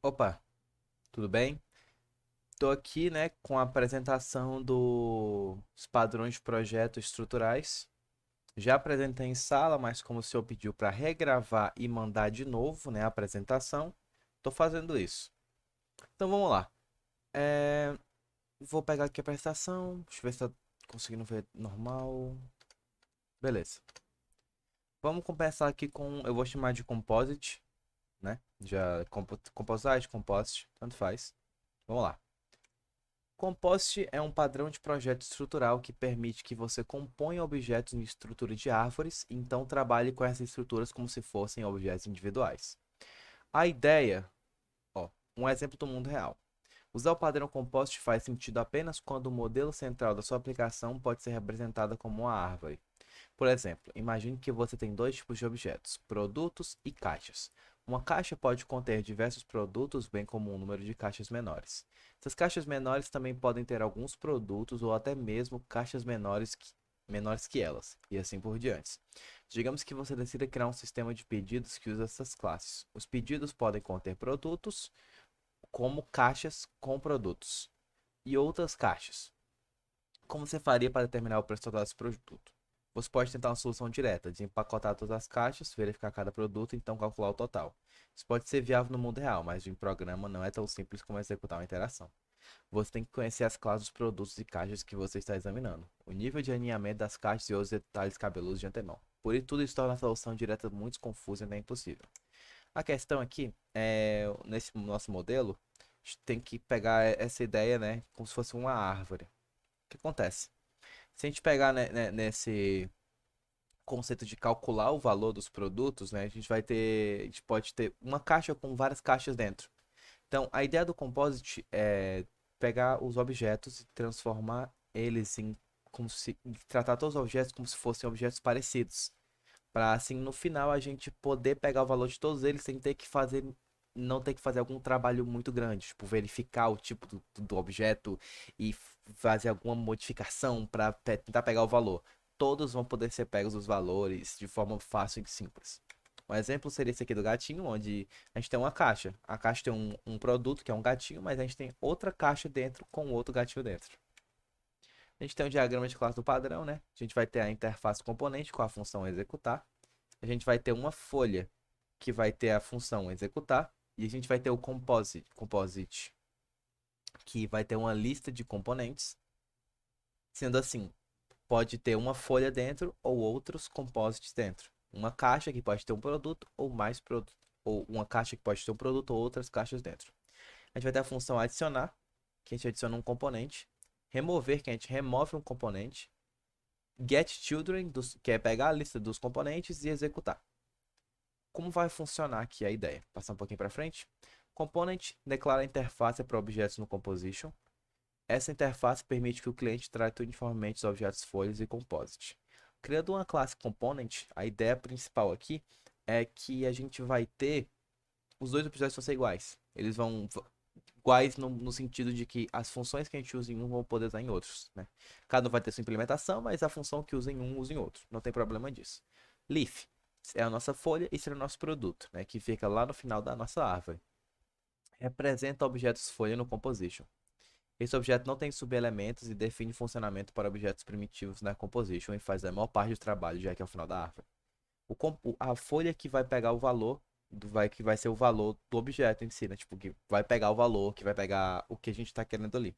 Opa, tudo bem? Estou aqui, né, com a apresentação dos padrões de projetos estruturais. Já apresentei em sala, mas como o senhor pediu para regravar e mandar de novo, né, a apresentação, estou fazendo isso. Então vamos lá. É, Vou pegar aqui a apresentação, deixa eu ver se está conseguindo ver normal. Beleza. Vamos começar aqui com, eu vou chamar de composite, né? Já composite, composite, tanto faz. Vamos lá. Compost é um padrão de projeto estrutural que permite que você componha objetos em estrutura de árvores e então trabalhe com essas estruturas como se fossem objetos individuais. A ideia, ó, um exemplo do mundo real. Usar o padrão compost faz sentido apenas quando o modelo central da sua aplicação pode ser representado como uma árvore. Por exemplo, imagine que você tem dois tipos de objetos, produtos e caixas. Uma caixa pode conter diversos produtos, bem como um número de caixas menores. Essas caixas menores também podem ter alguns produtos ou até mesmo caixas menores que elas, e assim por diante. Digamos que você decida criar um sistema de pedidos que usa essas classes. Os pedidos podem conter produtos, como caixas com produtos, e outras caixas. Como você faria para determinar o preço total desse produto? Você pode tentar uma solução direta, de empacotar todas as caixas, verificar cada produto e então calcular o total. Isso pode ser viável no mundo real, mas em programa não é tão simples como executar uma interação. Você tem que conhecer as classes dos produtos e caixas que você está examinando, o nível de alinhamento das caixas e outros detalhes cabeludos de antemão. Por isso, tudo isso torna a solução direta muito confusa e nem impossível. A questão aqui é, nesse nosso modelo, a gente tem que pegar essa ideia, né, como se fosse uma árvore. O que acontece? Se a gente pegar nesse conceito de calcular o valor dos produtos, né, a gente pode ter uma caixa com várias caixas dentro. Então, a ideia do composite é pegar os objetos e transformar eles em como se tratar todos os objetos como se fossem objetos parecidos, para assim no final a gente poder pegar o valor de todos eles sem ter que fazer não ter que fazer algum trabalho muito grande, tipo verificar o tipo do objeto e fazer alguma modificação para tentar pegar o valor. Todos vão poder ser pegos os valores de forma fácil e simples. Um exemplo seria esse aqui do gatinho, onde a gente tem uma caixa. A caixa tem um produto que é um gatinho, mas a gente tem outra caixa dentro com outro gatinho dentro. A gente tem um diagrama de classe do padrão, né? A gente vai ter a interface componente com a função executar. A gente vai ter uma folha que vai ter a função executar. E a gente vai ter o composite que vai ter uma lista de componentes. Sendo assim, pode ter uma folha dentro ou outros composites dentro. Uma caixa que pode ter um produto ou mais produtos. Ou uma caixa que pode ter um produto ou outras caixas dentro. A gente vai ter a função adicionar, que a gente adiciona um componente. Remover, que a gente remove um componente. GetChildren, que é pegar a lista dos componentes e executar. Como vai funcionar aqui a ideia? Passar um pouquinho para frente. Component declara a interface para objetos no Composition. Essa interface permite que o cliente trate uniformemente os objetos folhas e composite. Criando uma classe component, a ideia principal aqui é que a gente vai ter os dois objetos vão ser iguais. Eles vão iguais no sentido de que as funções que a gente usa em um vão poder usar em outros, né? Cada um vai ter sua implementação, mas a função que usa em um usa em outro. Não tem problema disso. Leaf é a nossa folha e será o nosso produto, né? Que fica lá no final da nossa árvore. Representa objetos folha no composition. Esse objeto não tem subelementos e define funcionamento para objetos primitivos na composition e faz a maior parte do trabalho, já que é o final da árvore. A folha que vai pegar o valor, que vai ser o valor do objeto em si, né? Tipo, que vai pegar o valor, que vai pegar o que a gente está querendo ali.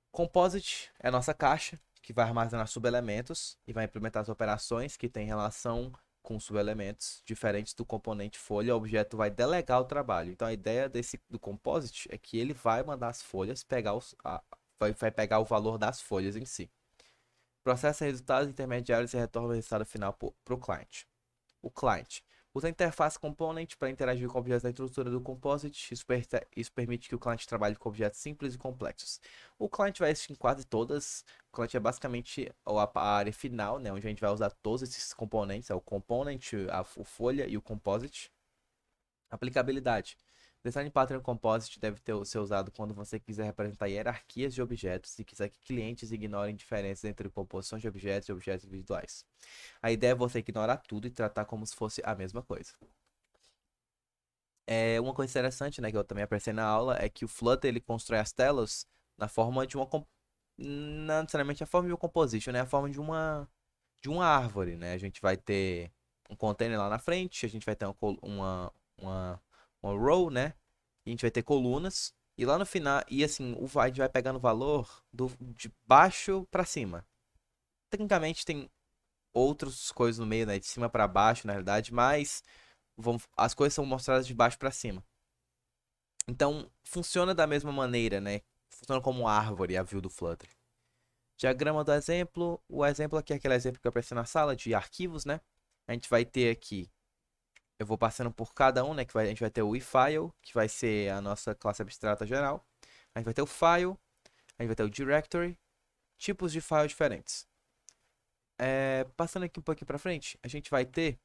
Composite é a nossa caixa, que vai armazenar subelementos e vai implementar as operações que têm relação com subelementos diferentes do componente folha. O objeto vai delegar o trabalho. Então a ideia do composite é que ele vai mandar as folhas pegar vai pegar o valor das folhas em si. Processa resultados intermediários e retorna o resultado final para o cliente. O client usa a interface component para interagir com objetos da estrutura do composite. Isso permite que o cliente trabalhe com objetos simples e complexos. O client vai existir em quase todas. O client é basicamente a área final, né, onde a gente vai usar todos esses componentes, é o component, o folha e o composite. Aplicabilidade. Design Pattern Composite deve ser usado quando você quiser representar hierarquias de objetos e quiser que clientes ignorem diferenças entre composições de objetos e objetos individuais. A ideia é você ignorar tudo e tratar como se fosse a mesma coisa. Uma coisa interessante, né, que eu também apreciei na aula, é que o Flutter ele constrói as telas na forma de não necessariamente a forma de uma composition, né, a forma de uma árvore, né? A gente vai ter um container lá na frente, a gente vai ter uma row, né? E a gente vai ter colunas e lá no final, e assim, a gente vai pegando o valor de baixo para cima. Tecnicamente tem outras coisas no meio, né, de cima para baixo, na realidade, mas as coisas são mostradas de baixo para cima. Então, funciona da mesma maneira, né? Funciona como árvore a view do Flutter. Diagrama do exemplo. O exemplo aqui é aquele exemplo que eu apareci na sala de arquivos, né? A gente vai ter aqui, eu vou passando por cada um, né? A gente vai ter o eFile, que vai ser a nossa classe abstrata geral. A gente vai ter o file, a gente vai ter o directory, tipos de file diferentes. Passando aqui um pouquinho para frente, a gente vai ter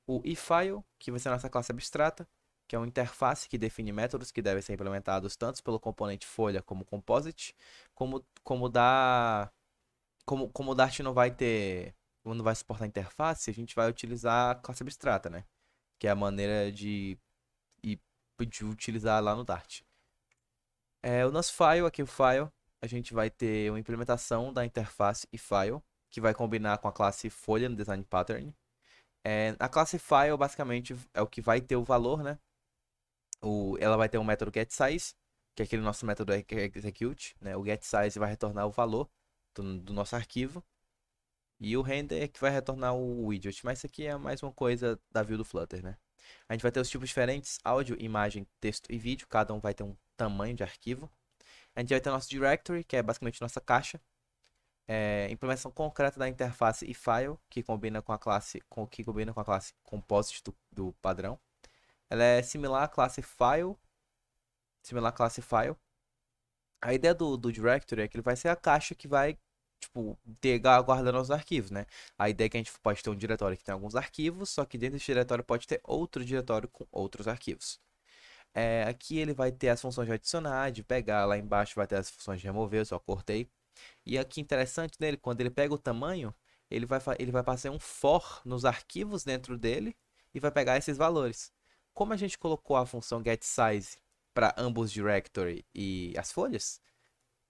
o eFile, que vai ser a nossa classe abstrata, que é uma interface que define métodos que devem ser implementados tanto pelo componente folha como composite, como o Dart não vai ter, não vai suportar interface, a gente vai utilizar a classe abstrata, né? Que é a maneira e- de utilizar lá no Dart. O nosso file, aqui o file, a gente vai ter uma implementação da interface e file, que vai combinar com a classe folha no design pattern. A classe file, basicamente, é o que vai ter o valor, né? Ela vai ter um método getSize, que é aquele nosso método execute, né? O getSize vai retornar o valor do nosso arquivo. E o render é que vai retornar o widget. Mas isso aqui é mais uma coisa da view do Flutter, né? A gente vai ter os tipos diferentes: áudio, imagem, texto e vídeo. Cada um vai ter um tamanho de arquivo. A gente vai ter o nosso directory, que é basicamente nossa caixa. Implementação concreta da interface e file, que combina com a classe, que combina com a classe composite do padrão. Ela é similar à classe file. Similar à classe file. A ideia do directory é que ele vai ser a caixa que vai, tipo, guardando os arquivos, né? A ideia é que a gente pode ter um diretório que tem alguns arquivos, só que dentro desse diretório pode ter outro diretório com outros arquivos. Aqui ele vai ter as funções de adicionar, de pegar, lá embaixo vai ter as funções de remover, eu só cortei. E aqui interessante nele, quando ele pega o tamanho, ele vai fazer um for nos arquivos dentro dele e vai pegar esses valores. Como a gente colocou a função getSize para ambos directory e as folhas,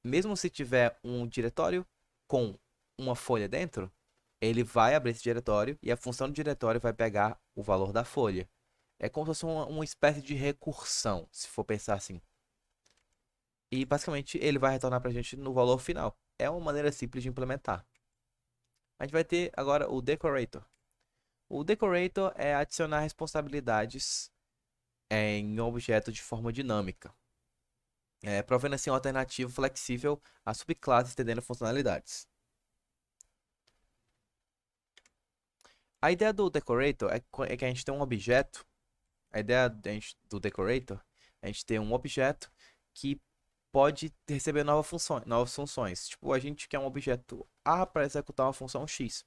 mesmo se tiver um diretório com uma folha dentro, ele vai abrir esse diretório e a função do diretório vai pegar o valor da folha. É como se fosse uma espécie de recursão, se for pensar assim. E basicamente ele vai retornar para a gente no valor final. É uma maneira simples de implementar. A gente vai ter agora o decorator. O decorator é adicionar responsabilidades em um objeto de forma dinâmica, provendo assim uma alternativa flexível a subclasses estendendo funcionalidades. A ideia do decorator é que a gente tem um objeto. A ideia do decorator é a gente ter um objeto que pode receber novas funções. Tipo, a gente quer um objeto A para executar uma função X.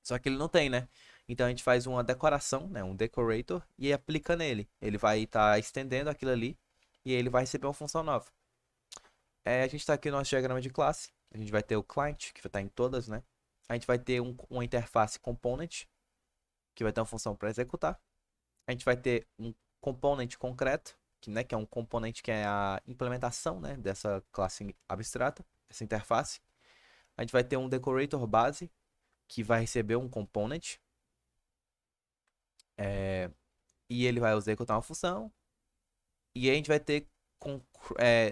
Só que ele não tem, né? Então a gente faz uma decoração, né? Um decorator e aplica nele. Ele vai estar estendendo aquilo ali e ele vai receber uma função nova. A gente está aqui no nosso diagrama de classe. A gente vai ter o client, que vai estar em todas, né? A gente vai ter uma interface component, que vai ter uma função para executar. A gente vai ter um component concreto, que é um componente que é a implementação, né, dessa classe abstrata, essa interface. A gente vai ter um decorator base, que vai receber um component, e ele vai executar uma função. E a gente vai ter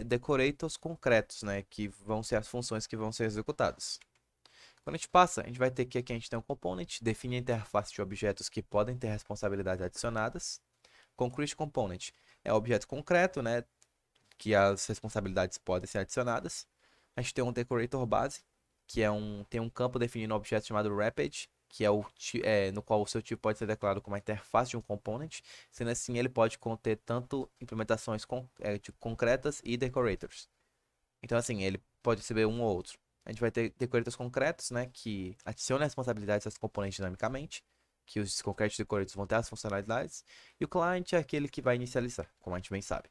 decorators concretos, né, que vão ser as funções que vão ser executadas. Quando a gente passa, a gente vai ter que aqui a gente tem um component, define a interface de objetos que podem ter responsabilidades adicionadas. Concrete component é o objeto concreto, né, que as responsabilidades podem ser adicionadas. A gente tem um decorator base, que tem um campo definindo um objeto chamado wrapped, que no qual o seu tipo pode ser declarado como a interface de um component. Sendo assim, ele pode conter tanto implementações concretas e decorators. Então, assim, ele pode receber um ou outro. A gente vai ter decorators concretos, né, que adicionam responsabilidades aos componentes dinamicamente, que os concretos decorators vão ter as funcionalidades, e o client é aquele que vai inicializar, como a gente bem sabe.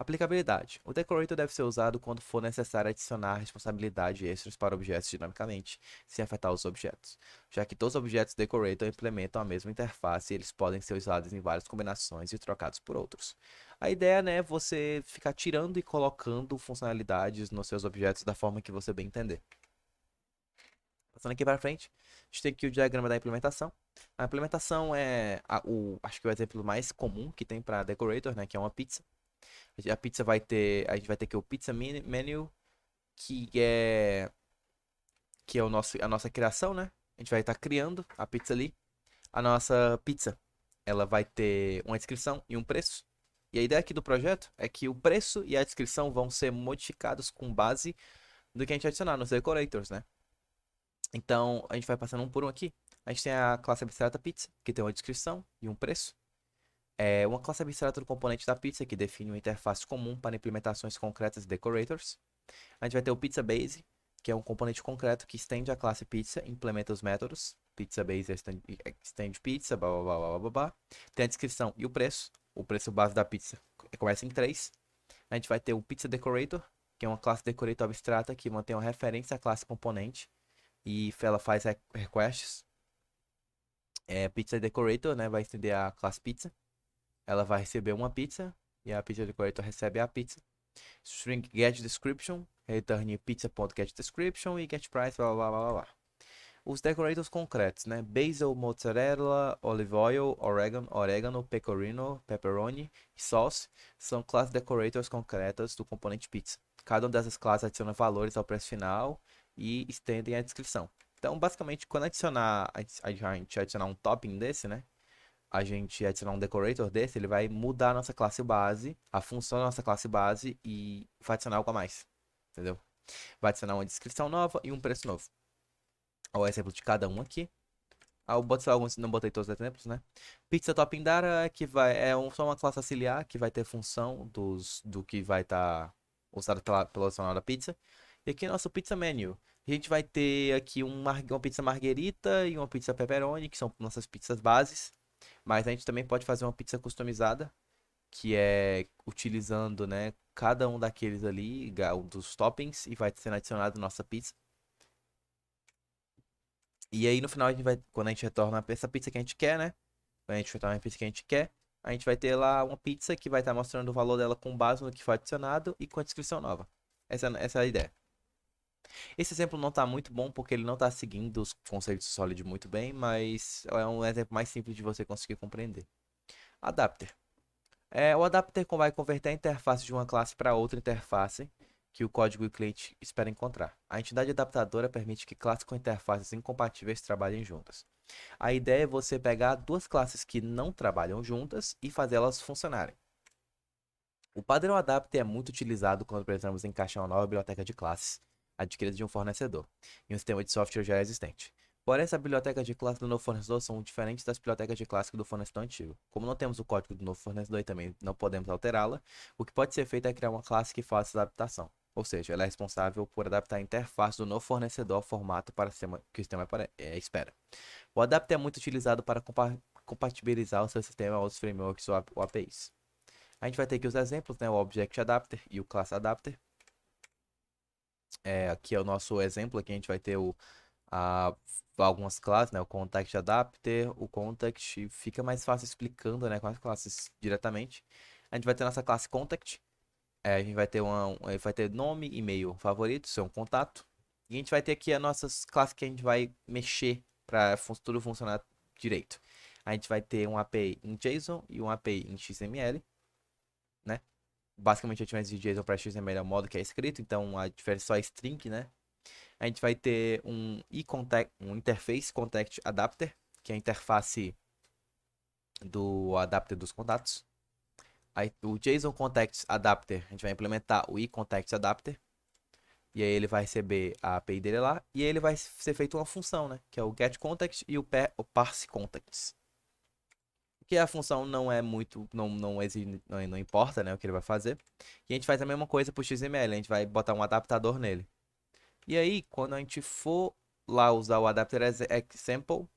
Aplicabilidade. O decorator deve ser usado quando for necessário adicionar responsabilidade extras para objetos dinamicamente, sem afetar os objetos, já que todos os objetos decorator implementam a mesma interface e eles podem ser usados em várias combinações e trocados por outros. A ideia, né, é você ficar tirando e colocando funcionalidades nos seus objetos da forma que você bem entender. Passando aqui para frente, a gente tem aqui o diagrama da implementação. A implementação é acho que o exemplo mais comum que tem para decorator, né, que é uma pizza. A pizza vai ter, a gente vai ter aqui o pizza menu, que é a nossa criação, né? A gente vai estar criando a pizza ali. A nossa pizza, ela vai ter uma descrição e um preço. E a ideia aqui do projeto é que o preço e a descrição vão ser modificados com base do que a gente adicionar nos decorators, né? Então, a gente vai passando um por um aqui. A gente tem a classe abstrata pizza, que tem uma descrição e um preço. É uma classe abstrata do componente da pizza, que define uma interface comum para implementações concretas de decorators. A gente vai ter o Pizza Base, que é um componente concreto que estende a classe pizza e implementa os métodos. Pizza Base extend pizza, blá blá blá blá blá blá. Tem a descrição e o preço. O preço base da pizza começa em 3. A gente vai ter o Pizza Decorator, que é uma classe decorator abstrata que mantém uma referência à classe componente e ela faz requests. Pizza Decorator, né, vai estender a classe pizza. Ela vai receber uma pizza e a Pizza Decorator recebe a pizza. String get description, return pizza.getDescription e getPrice, blá blá blá blá blá. Os decorators concretos, né? Basil, mozzarella, olive oil, orégano, pecorino, pepperoni e sauce são classes decorators concretas do componente pizza. Cada uma dessas classes adiciona valores ao preço final e estendem a descrição. Então, basicamente, quando a gente adicionar um topping desse, né? A gente adicionar um decorator desse, ele vai mudar a nossa classe base, a função da nossa classe base e vai adicionar algo a mais, entendeu? Vai adicionar uma descrição nova e um preço novo. Olha o exemplo de cada um aqui. Eu botei alguns, não botei todos os exemplos, né? Pizza Topping Data, que só uma classe auxiliar que vai ter função do que vai estar usado pela adicional da pizza. E aqui nosso Pizza Menu. A gente vai ter aqui uma pizza marguerita e uma pizza pepperoni, que são nossas pizzas bases. Mas a gente também pode fazer uma pizza customizada, que é utilizando, né, cada um daqueles ali, dos toppings, e vai sendo adicionado nossa pizza. E aí no final, quando a gente retorna essa pizza que a gente quer, né? Quando a gente retorna a pizza que a gente quer, a gente vai ter lá uma pizza que vai estar mostrando o valor dela com base no que foi adicionado e com a descrição nova. Essa é a ideia. Esse exemplo não está muito bom porque ele não está seguindo os conceitos Solid muito bem, mas é um exemplo mais simples de você conseguir compreender. Adapter. O adapter vai converter a interface de uma classe para outra interface que o código e o cliente espera encontrar. A entidade adaptadora permite que classes com interfaces incompatíveis trabalhem juntas. A ideia é você pegar duas classes que não trabalham juntas e fazê-las funcionarem. O padrão adapter é muito utilizado quando precisamos encaixar uma nova biblioteca de classes adquirida de um fornecedor em um sistema de software já existente. Porém, essa biblioteca de classe do novo fornecedor são diferentes das bibliotecas de classe do fornecedor antigo. Como não temos o código do novo fornecedor e também não podemos alterá-la, o que pode ser feito é criar uma classe que faça essa adaptação. Ou seja, ela é responsável por adaptar a interface do novo fornecedor ao formato que o sistema espera. O adapter é muito utilizado para compatibilizar o seu sistema aos frameworks ou APIs. A gente vai ter aqui os exemplos, né? O Object Adapter e o Class Adapter. Aqui é o nosso exemplo, aqui a gente vai ter a, algumas classes, né? O Contact Adapter, o Contact fica mais fácil explicando, né? Com as classes diretamente. A gente vai ter nossa classe Contact. A gente vai ter vai ter nome, e-mail, favorito, seu contato. E a gente vai ter aqui as nossas classes que a gente vai mexer para tudo funcionar direito. A gente vai ter um API em JSON e um API em XML, né? Basicamente a diferença de JSON para XML é o modo que é escrito, então a diferença só é string, né? A gente vai ter um Interface Contact Adapter, que é a interface do adapter dos contatos. Aí, o JSON Contact Adapter, a gente vai implementar o eContact Adapter. E aí ele vai receber a API dele lá. E aí ele vai ser feito uma função, né? Que é o getContact e o parseContacts. Que a função não é muito, não exige, não importa, né? O que ele vai fazer. E a gente faz a mesma coisa pro XML. A gente vai botar um adaptador nele. E aí, quando a gente for lá usar o adapter example,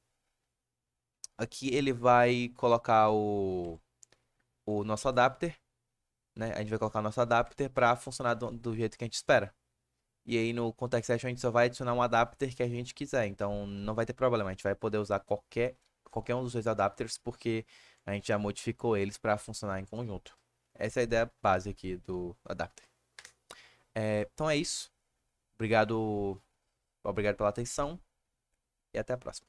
aqui ele vai colocar o nosso adapter né? A gente vai colocar nosso adapter para funcionar do jeito que a gente espera. E aí no Context Session a gente só vai adicionar um adapter que a gente quiser. Então não vai ter problema. A gente vai poder usar qualquer um dos dois adapters porque a gente já modificou eles para funcionar em conjunto. Essa é a ideia base aqui do adapter. Então é isso. Obrigado pela atenção e até a próxima.